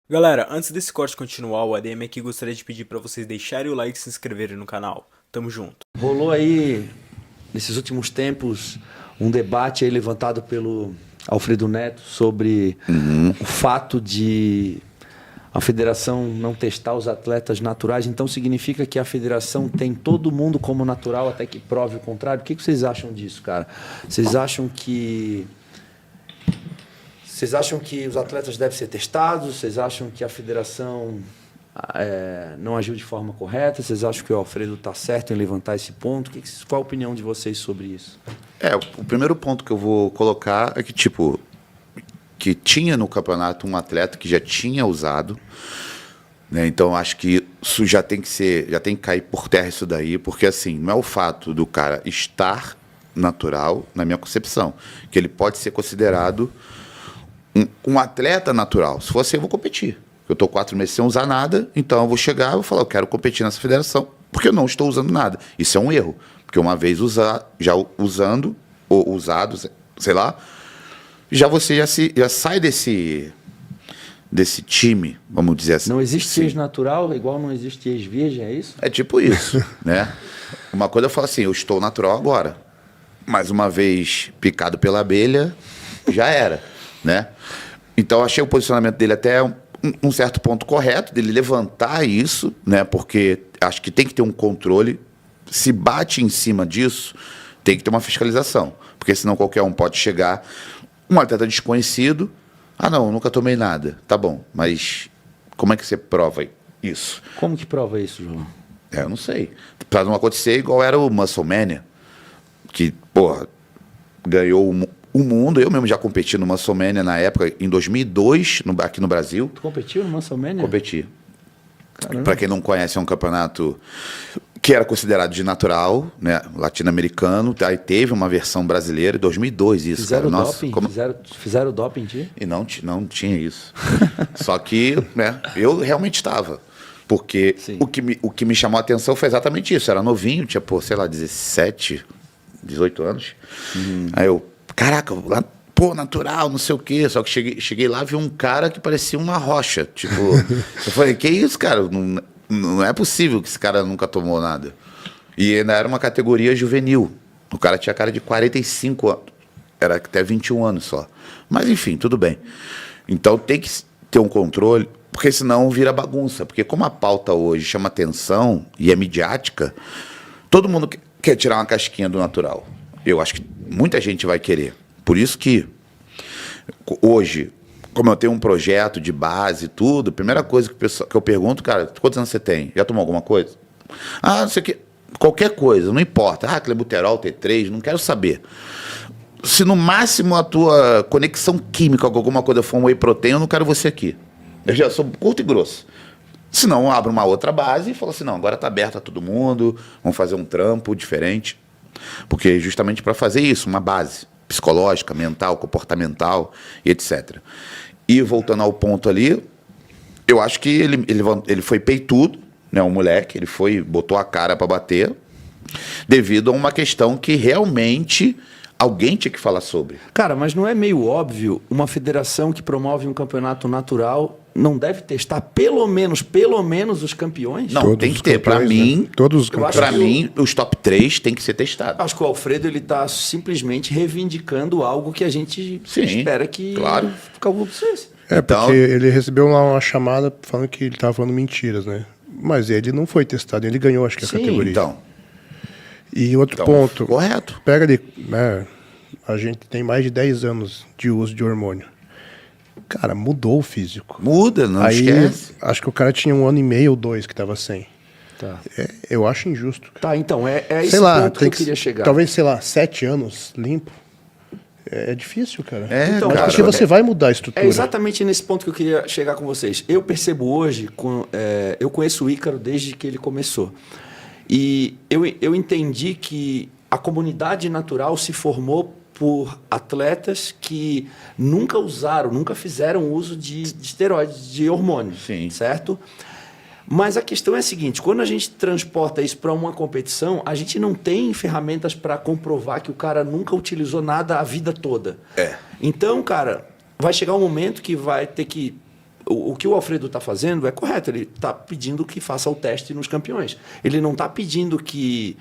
Galera, antes desse corte continuar, o ADM aqui gostaria de pedir para vocês deixarem o like e se inscreverem no canal. Tamo junto. Rolou aí, nesses últimos tempos, um debate aí levantado pelo Alfredo Neto sobre o fato de a federação não testar os atletas naturais. Então, significa que a federação tem todo mundo como natural até que prove o contrário? O que vocês acham disso, cara? Vocês acham que os atletas devem ser testados? Vocês acham que a federação não agiu de forma correta? Vocês acham que o Alfredo está certo em levantar esse ponto? Qual a opinião de vocês sobre isso? O primeiro ponto que eu vou colocar é que, que tinha no campeonato um atleta que já tinha usado, né? Então acho que isso já tem que cair por terra isso daí, porque assim, não é o fato do cara estar natural, na minha concepção, que ele pode ser considerado um atleta natural. Se for assim, eu vou competir. Eu estou 4 meses sem usar nada, então eu vou chegar e vou falar, eu quero competir nessa federação, porque eu não estou usando nada. Isso é um erro, porque uma vez já usando, ou usado, sei lá, você já sai desse time, vamos dizer assim. Não existe ex-natural, igual não existe ex-virgem, é isso? É tipo isso, né? Uma coisa eu falo assim, eu estou natural agora, mas uma vez picado pela abelha, já era, né? Então eu achei o posicionamento dele até um certo ponto correto, dele levantar isso, né? Porque acho que tem que ter um controle. Se bate em cima disso, tem que ter uma fiscalização, porque senão qualquer um pode chegar, um atleta desconhecido, não, eu nunca tomei nada, tá bom, mas como é que você prova isso? Como que prova isso, João? Eu não sei. Para não acontecer igual era o Muscle Mania, que, porra, ganhou o mundo. Eu mesmo já competi no Muscle Mania na época, em 2002, aqui no Brasil. Tu competiu no Muscle Mania? Competi. Para quem não conhece, é um campeonato que era considerado de natural, né, latino-americano. Aí teve uma versão brasileira, em 2002 isso. Fizeram cara. doping? Fizeram doping em ti? E não tinha isso. Só que, né, eu realmente estava. Porque o que me chamou a atenção foi exatamente isso. Eu era novinho, tinha, sei lá, 17, 18 anos. Aí eu, caraca, natural, não sei o quê. Só que cheguei lá e vi um cara que parecia uma rocha. Tipo, eu falei, que isso, cara? Não é possível que esse cara nunca tomou nada. E ainda era uma categoria juvenil. O cara tinha cara de 45 anos. Era até 21 anos só. Mas, enfim, tudo bem. Então tem que ter um controle, porque senão vira bagunça. Porque como a pauta hoje chama atenção e é midiática, todo mundo quer tirar uma casquinha do natural. Eu acho que muita gente vai querer. Por isso que hoje, como eu tenho um projeto de base e tudo, a primeira coisa que eu pergunto, cara, quantos anos você tem? Já tomou alguma coisa? Não sei o quê. Qualquer coisa, não importa. Clenbuterol, T3, não quero saber. Se no máximo a tua conexão química com alguma coisa for um whey protein, eu não quero você aqui. Eu já sou curto e grosso. Se não, eu abro uma outra base e falo assim, não, agora está aberto a todo mundo, vamos fazer um trampo diferente. Porque justamente para fazer isso, uma base psicológica, mental, comportamental e etc. E voltando ao ponto ali, eu acho que ele foi peitudo, né, um moleque, botou a cara para bater, devido a uma questão que realmente alguém tinha que falar sobre. Cara, mas não é meio óbvio uma federação que promove um campeonato natural não deve testar pelo menos os campeões? Não, todos tem que ter. Para mim, né? Todos os campeões. Para mim, os top 3 tem que ser testados. Acho que o Alfredo está simplesmente reivindicando algo que a gente espera que acontecesse. Porque ele recebeu lá uma chamada falando que ele estava falando mentiras, né? Mas ele não foi testado, ele ganhou, acho que a categoria. Então. E outro ponto. Correto. Pega ali, né? A gente tem mais de 10 anos de uso de hormônio. Cara, mudou o físico. Muda, não esquece. Acho que o cara tinha 1 ano e meio ou 2 que estava sem. Tá. Eu acho injusto. Tá, então, é esse sei lá, ponto que eu queria chegar. Talvez, 7 anos limpo. É difícil, cara. Então, cara, porque você vai mudar a estrutura. É exatamente nesse ponto que eu queria chegar com vocês. Eu percebo hoje, eu conheço o Ícaro desde que ele começou. E eu entendi que a comunidade natural se formou por atletas que nunca fizeram uso de esteroides, de hormônios, certo? Mas a questão é a seguinte, quando a gente transporta isso para uma competição, a gente não tem ferramentas para comprovar que o cara nunca utilizou nada a vida toda. Então, cara, vai chegar um momento que vai ter que o que o Alfredo está fazendo é correto. Ele está pedindo que faça o teste nos campeões. Ele não está pedindo que...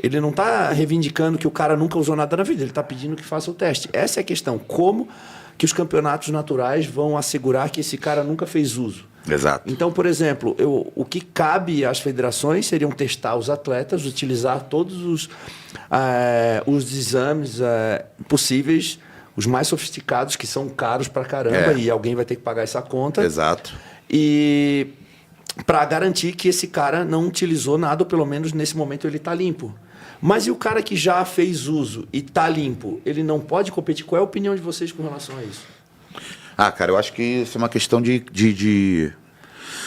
Ele não está reivindicando que o cara nunca usou nada na vida. Ele está pedindo que faça o teste. Essa é a questão. Como que os campeonatos naturais vão assegurar que esse cara nunca fez uso? Exato. Então, por exemplo, o que cabe às federações seriam testar os atletas, utilizar todos os exames possíveis, os mais sofisticados, que são caros pra caramba, e alguém vai ter que pagar essa conta. Exato. E para garantir que esse cara não utilizou nada, ou pelo menos nesse momento ele está limpo. Mas e o cara que já fez uso e está limpo, ele não pode competir? Qual é a opinião de vocês com relação a isso? Cara, eu acho que isso é uma questão de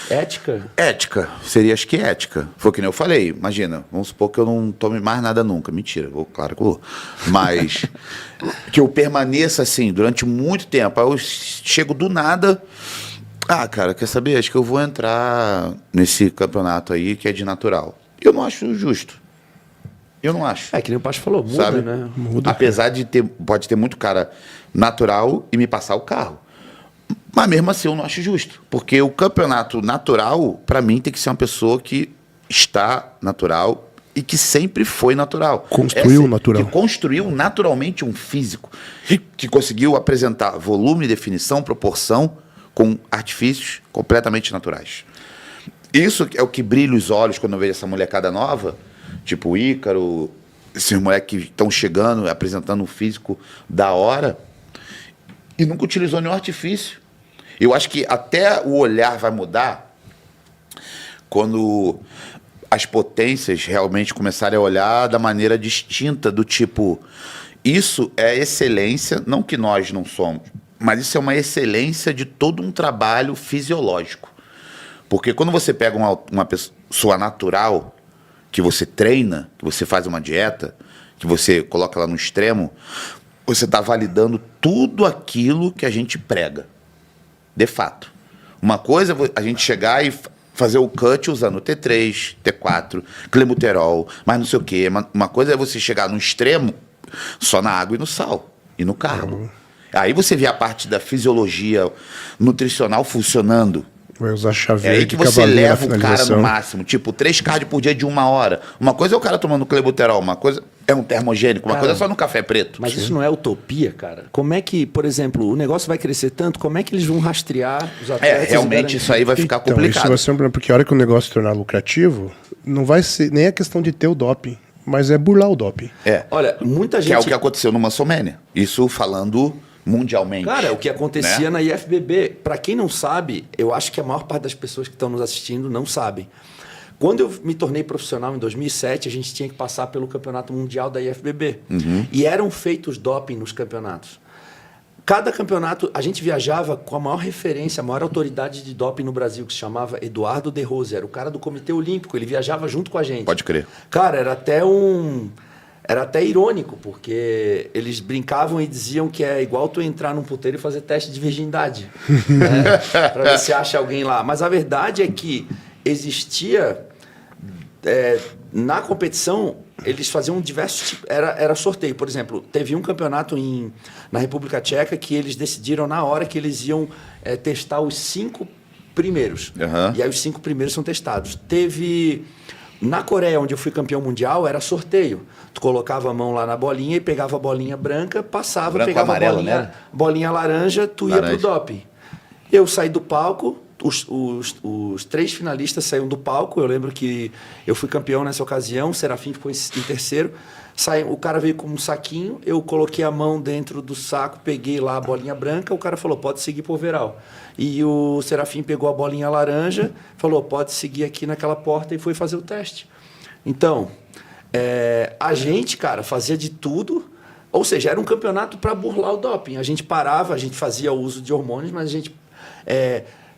Ética? ética. Seria, acho que ética. Foi o que nem eu falei. Imagina, vamos supor que eu não tome mais nada nunca. Mentira, claro que eu vou. Mas que eu permaneça assim durante muito tempo. Aí eu chego do nada. Cara, quer saber? Acho que eu vou entrar nesse campeonato aí que é de natural. Eu não acho justo. Eu não acho. Que nem o Pacho falou, muda, sabe? né? Muda. Apesar de pode ter muito cara natural e me passar o carro. Mas mesmo assim eu não acho justo. Porque o campeonato natural, para mim, tem que ser uma pessoa que está natural e que sempre foi natural. Construiu natural. Que construiu naturalmente um físico. Que conseguiu apresentar volume, definição, proporção com artifícios completamente naturais. Isso é o que brilha os olhos quando eu vejo essa molecada nova, tipo o Ícaro, esses moleques que estão chegando, apresentando um físico da hora, e nunca utilizou nenhum artifício. Eu acho que até o olhar vai mudar quando as potências realmente começarem a olhar da maneira distinta, do tipo, isso é excelência, não que nós não somos, mas isso é uma excelência de todo um trabalho fisiológico. Porque quando você pega uma pessoa natural, que você treina, que você faz uma dieta, que você coloca ela no extremo, você está validando tudo aquilo que a gente prega. De fato. Uma coisa é a gente chegar e fazer o cut usando T3, T4, clenbuterol, mas não sei o quê. Uma coisa é você chegar no extremo só na água e no sal, e no carbo. Aí você vê a parte da fisiologia nutricional funcionando. Vai usar chave É aí verde, que você cavaleiro, leva o cara no finalização. máximo. Tipo, 3 cardio por dia de 1 hora. Uma coisa é o cara tomando clenbuterol, uma coisa é um termogênico, uma Cara, coisa é só no café preto. Mas isso não é utopia, cara? Como é que, por exemplo, o negócio vai crescer tanto, como é que eles vão rastrear os atletas? Realmente isso aí vai ficar Então, complicado. isso vai ser um problema, porque a hora que o negócio se tornar lucrativo, não vai ser nem a questão de ter o doping, mas é burlar o doping. Olha, muita gente... Que é o que aconteceu no Mansomania. Isso falando mundialmente. Cara, o que acontecia na IFBB, para quem não sabe, eu acho que a maior parte das pessoas que estão nos assistindo não sabem. Quando eu me tornei profissional em 2007, a gente tinha que passar pelo campeonato mundial da IFBB. E eram feitos doping nos campeonatos. Cada campeonato, a gente viajava com a maior referência, a maior autoridade de doping no Brasil, que se chamava Eduardo De Rose, era o cara do Comitê Olímpico, ele viajava junto com a gente. Pode crer. Cara, era até irônico, porque eles brincavam e diziam que é igual tu entrar num puteiro e fazer teste de virgindade, né? Pra ver se acha alguém lá. Mas a verdade é que existia... na competição, eles faziam diversos tipos... Era sorteio. Por exemplo, teve um campeonato na República Tcheca que eles decidiram na hora que eles iam testar os 5 primeiros. E aí os 5 primeiros são testados. Teve... Na Coreia, onde eu fui campeão mundial, era sorteio. Tu colocava a mão lá na bolinha e pegava a bolinha branca, passava, Branco, pegava amarelo, a bolinha, né? bolinha laranja, tu ia pro doping. Eu saí do palco, os 3 finalistas saíram do palco. Eu lembro que eu fui campeão nessa ocasião, o Serafim ficou em terceiro. O cara veio com um saquinho, eu coloquei a mão dentro do saco, peguei lá a bolinha branca, o cara falou, pode seguir pro overall. E o Serafim pegou a bolinha laranja, falou, pode seguir aqui naquela porta, e foi fazer o teste. Então, a gente, cara, fazia de tudo, ou seja, era um campeonato para burlar o doping. A gente parava, a gente fazia o uso de hormônios, mas a gente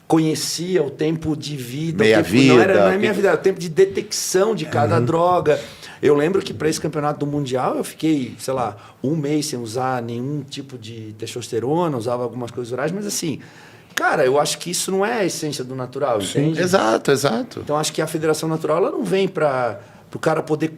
conhecia o tempo de vida. Meia-vida. Não é meia-vida, era o tempo de detecção de cada droga. Eu lembro que para esse campeonato do Mundial eu fiquei, sei lá, 1 mês sem usar nenhum tipo de testosterona, usava algumas coisas orais, mas assim, cara, eu acho que isso não é a essência do natural, entende? Exato, exato. Então acho que a Federação Natural ela não vem para Para o cara poder...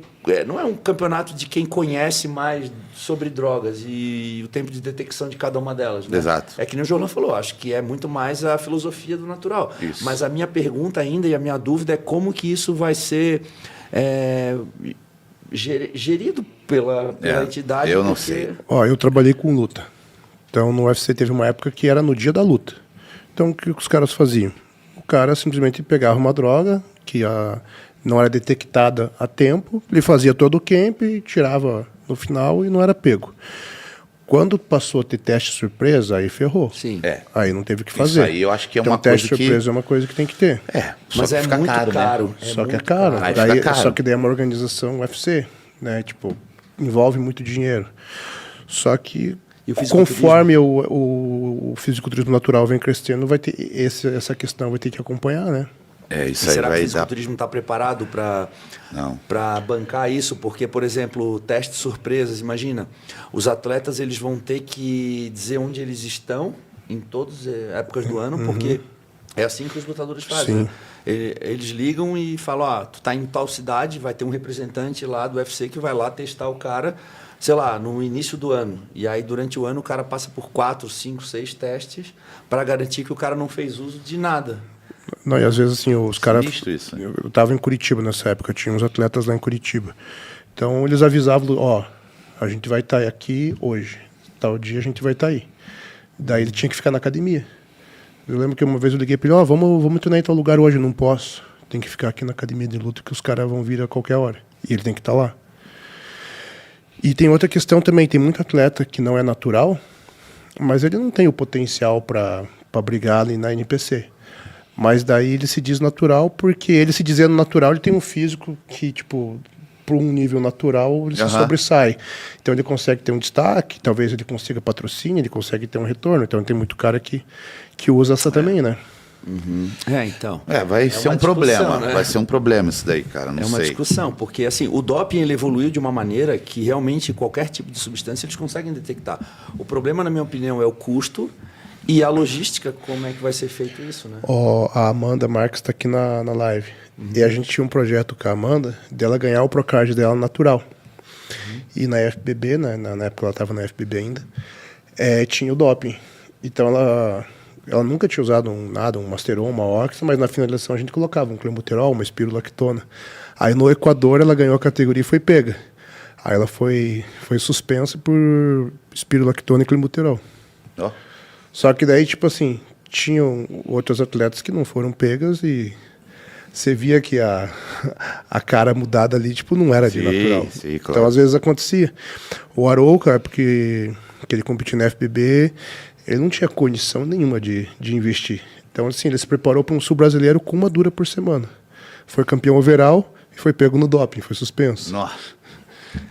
não é um campeonato de quem conhece mais sobre drogas e o tempo de detecção de cada uma delas. Né? Exato. É que nem o Jorlan falou, acho que é muito mais a filosofia do natural. Isso. Mas a minha pergunta ainda e a minha dúvida é como que isso vai ser gerido pela entidade. Eu não sei. Ó, eu trabalhei com luta. Então, no UFC teve uma época que era no dia da luta. Então, o que os caras faziam? O cara simplesmente pegava uma droga que não era detectada a tempo, ele fazia todo o camp, tirava no final e não era pego. Quando passou a ter teste surpresa, aí ferrou. Sim. Aí não teve o que fazer. Isso aí eu acho que é então, uma coisa teste surpresa é uma coisa que tem que ter. Só Mas que é fica muito caro, caro. né? Só que é muito caro. Aí Daí, fica caro. Só que daí é uma organização UFC, né? Tipo, envolve muito dinheiro. Só que E o fisiculturismo? conforme o fisiculturismo natural vem crescendo, vai ter essa questão vai ter que acompanhar, né? Isso E aí será que o vai dar. fisiculturismo está preparado para bancar isso? Porque, por exemplo, testes surpresas, imagina, os atletas eles vão ter que dizer onde eles estão em todas as épocas do ano, porque é assim que os lutadores fazem. Sim. Né? Eles ligam e falam, tu tá em tal cidade, vai ter um representante lá do UFC que vai lá testar o cara, sei lá, no início do ano. E aí, durante o ano, o cara passa por 4, 5, 6 testes para garantir que o cara não fez uso de nada. Não, e às vezes assim, os caras. Sinistro isso, né? Eu estava em Curitiba nessa época, tinha uns atletas lá em Curitiba. Então eles avisavam, ó, a gente vai estar aqui hoje, tal dia a gente vai estar aí. Daí ele tinha que ficar na academia. Eu lembro que uma vez eu liguei para ele, vamos treinar em tal lugar hoje, não posso. Tem que ficar aqui na academia de luta que os caras vão vir a qualquer hora. E ele tem que estar lá. E tem outra questão também, tem muito atleta que não é natural, mas ele não tem o potencial para brigar ali na NPC. Mas daí ele se diz natural porque ele se dizendo natural, ele tem um físico que, tipo, para um nível natural, ele se sobressai. Então ele consegue ter um destaque, talvez ele consiga patrocínio, ele consegue ter um retorno. Então tem muito cara que usa essa também, né? Então. Vai ser uma um problema. discussão, né? Vai ser um problema isso daí, cara. Não É uma sei. discussão, porque assim, o doping ele evoluiu de uma maneira que realmente qualquer tipo de substância eles conseguem detectar. O problema, na minha opinião, é o custo e a logística, como é que vai ser feito isso, né? A Amanda Marques está aqui na live. E a gente tinha um projeto com a Amanda dela ganhar o Procard dela natural. E na FBB, né, na época ela estava na FBB ainda, tinha o doping. Então ela nunca tinha usado um Masteron, uma Oxa, mas na finalização a gente colocava um clenbuterol, uma espirulactona. Aí no Equador ela ganhou a categoria e foi pega. Aí ela foi suspensa por espirulactona e clenbuterol. Ó. Só que daí, tipo assim, tinham outros atletas que não foram pegas e você via que a cara mudada ali, tipo, não era de natural. Sim, claro. Então, às vezes, acontecia. O Arouca, porque ele competiu na FBB, ele não tinha condição nenhuma de investir. Então, assim, ele se preparou para um sul-brasileiro com uma dura por semana. Foi campeão overall e foi pego no doping, foi suspenso. Nossa.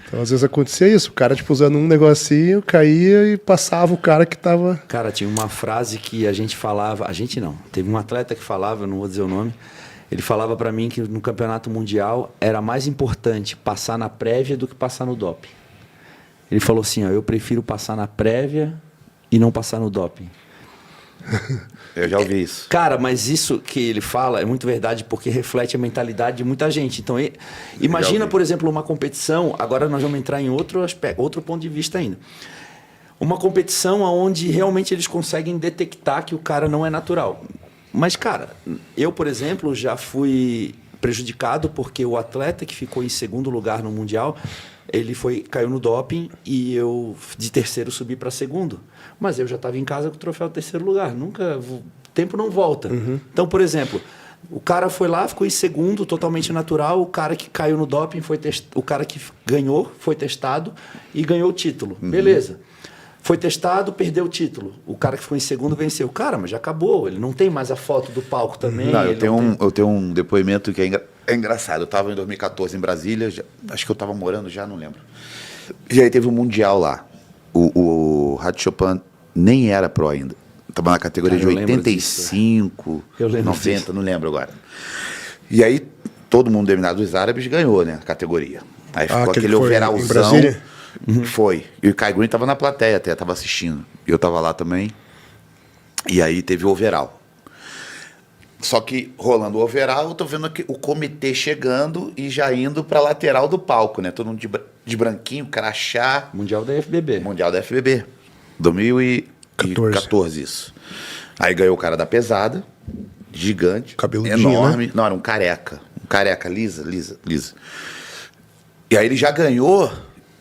Então, às vezes acontecia isso, o cara, tipo, usando um negocinho, caía e passava o cara que tava... Cara, tinha uma frase que a gente falava, a gente não, teve um atleta que falava, não vou dizer o nome, ele falava pra mim que no campeonato mundial era mais importante passar na prévia do que passar no doping. Ele falou assim, eu prefiro passar na prévia e não passar no doping. Eu já ouvi isso. Cara, mas isso que ele fala é muito verdade porque reflete a mentalidade de muita gente. Então, imagina, por exemplo, uma competição, agora nós vamos entrar em outro aspecto, outro ponto de vista ainda. Uma competição onde realmente eles conseguem detectar que o cara não é natural. Mas, cara, eu, por exemplo, já fui prejudicado porque o atleta que ficou em segundo lugar no Mundial, ele caiu no doping e eu de terceiro subi para segundo. Mas eu já estava em casa com o troféu terceiro lugar. O tempo não volta. Então, por exemplo, o cara foi lá, ficou em segundo, totalmente natural. O cara que caiu no doping, o cara que ganhou, foi testado e ganhou o título. Beleza. Foi testado, perdeu o título. O cara que ficou em segundo venceu. Cara, mas já acabou. Ele não tem mais a foto do palco também. Não, eu tenho um depoimento que é engraçado. Eu estava em 2014 em Brasília, acho que eu estava morando já, não lembro. E aí teve um Mundial lá. O Rádio Chopin nem era pro ainda. Estava na categoria de 85, 90, não lembro agora. E aí todo mundo eliminado dos árabes ganhou, né, a categoria. Aí ficou aquele overallzão. Em Brasília? Foi. E o Kai Green estava na plateia até, estava assistindo. E eu estava lá também. E aí teve o overall. Só que rolando o overall, eu tô vendo aqui o comitê chegando e já indo pra lateral do palco, né? Todo mundo de branquinho, crachá. Mundial da FBB. Mundial da FBB. 2014, isso. Aí ganhou o cara da pesada, gigante, Cabeludinho, enorme. né? Não, era um careca. Um careca, lisa. E aí ele já ganhou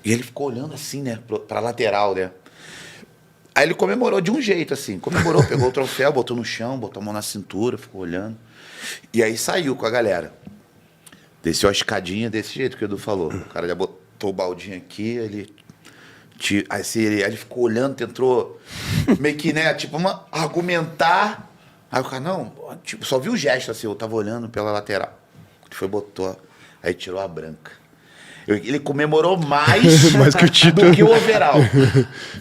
e ele ficou olhando assim, né? Pra lateral, né? Aí ele comemorou de um jeito, assim. Comemorou, pegou o troféu, botou no chão, botou a mão na cintura, ficou olhando. E aí saiu com a galera. Desceu a escadinha desse jeito que o Edu falou. O cara já botou o baldinho aqui, ele ficou olhando, tentou meio que, né, tipo, argumentar. Aí o cara, não, tipo, só viu o gesto, assim, eu tava olhando pela lateral. Ele foi, botou, aí tirou a branca. Ele comemorou mais, Mais que o título. do que o overall.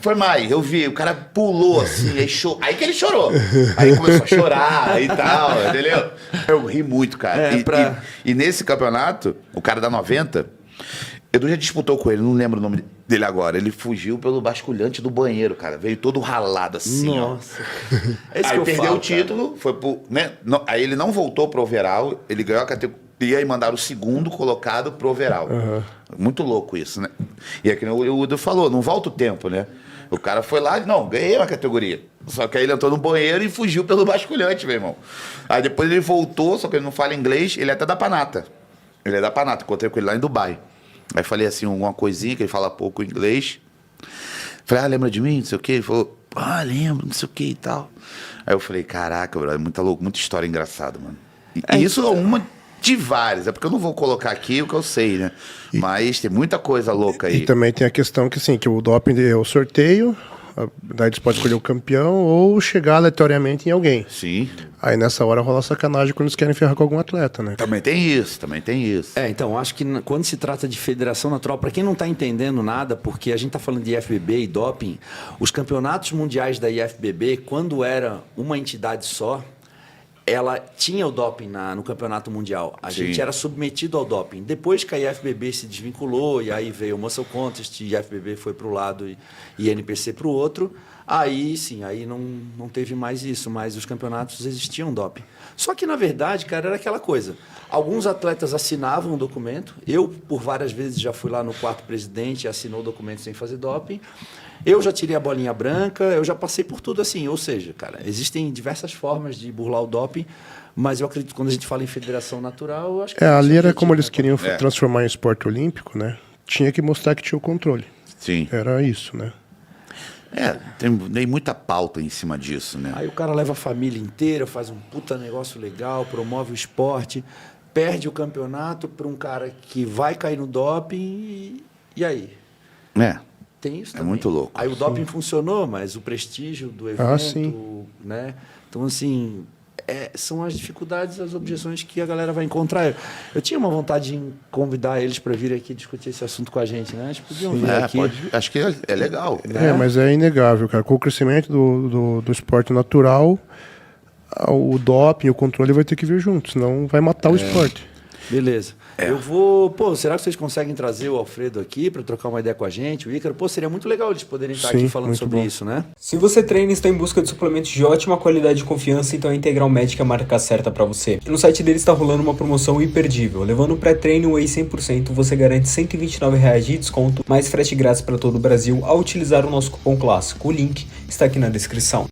Foi mais, eu vi, o cara pulou assim, aí que ele chorou. Aí começou a chorar e tal, entendeu? Eu ri muito, cara. E nesse campeonato, o cara da 90, Edu já disputou com ele, não lembro o nome dele agora. Ele fugiu pelo basculhante do banheiro, cara. Veio todo ralado assim, Nossa. ó. Aí perdeu o título, foi pro, né? Aí ele não voltou pro overall, ele ganhou a categoria e mandaram o segundo colocado pro overall. Muito louco isso, né? E é que o Edu falou, não volta o tempo, né? O cara foi lá, não, ganhei uma categoria. Só que aí ele entrou no banheiro e fugiu pelo basculhante, meu irmão. Aí depois ele voltou, só que ele não fala inglês, ele é até da Panata. Ele é da Panata, encontrei com ele lá em Dubai. Aí falei assim, alguma coisinha, que ele fala pouco inglês. Falei, lembra de mim? Não sei o quê. Ele falou, lembro, não sei o quê e tal. Aí eu falei, caraca, brother, muita louco, muita história engraçada, mano. E isso é uma de várias, é porque eu não vou colocar aqui o que eu sei, né? Mas tem muita coisa louca aí. E também tem a questão que, assim, que o doping é o sorteio, daí eles podem escolher o campeão ou chegar aleatoriamente em alguém. Sim. Aí nessa hora rola sacanagem quando eles querem ferrar com algum atleta, né? Também tem isso. Então, acho que quando se trata de federação natural, para quem não está entendendo nada, porque a gente está falando de IFBB e doping, os campeonatos mundiais da IFBB, quando era uma entidade só, ela tinha o doping no campeonato mundial. A gente era submetido ao doping. Depois que a IFBB se desvinculou, e aí veio o Muscle Contest, e a IFBB foi para o lado e a NPC para o outro, aí sim, aí não teve mais isso, mas os campeonatos existiam doping. Só que, na verdade, cara, era aquela coisa. Alguns atletas assinavam o documento. Eu, por várias vezes, já fui lá no quarto presidente e assinou o documento sem fazer doping. Eu já tirei a bolinha branca, eu já passei por tudo assim. Ou seja, cara, existem diversas formas de burlar o doping, mas eu acredito que quando a gente fala em federação natural, eu acho que... ali era como eles queriam transformar em esporte olímpico, né? Tinha que mostrar que tinha o controle. Sim. Era isso, né? Tem muita pauta em cima disso, né? Aí o cara leva a família inteira, faz um puta negócio legal, promove o esporte, perde o campeonato para um cara que vai cair no doping e aí? Tem isso também. É muito louco. Aí o doping funcionou, mas o prestígio do evento, né? Então, assim, são as dificuldades, as objeções que a galera vai encontrar. Eu tinha uma vontade de convidar eles para vir aqui discutir esse assunto com a gente, né? Eles podiam vir aqui. Acho que é legal. Mas é inegável, cara. Com o crescimento do esporte natural, o doping, o controle vai ter que vir junto, senão vai matar o esporte. Beleza. Eu vou... será que vocês conseguem trazer o Alfredo aqui para trocar uma ideia com a gente? O Ícaro? Seria muito legal eles poderem estar aqui falando sobre isso, né? Se você treina e está em busca de suplementos de ótima qualidade e confiança, então a Integral Médica é a marca certa para você. No site deles está rolando uma promoção imperdível. Levando o pré-treino Whey 100%, você garante R$ 129,00 de desconto, mais frete grátis para todo o Brasil ao utilizar o nosso cupom clássico. O link está aqui na descrição.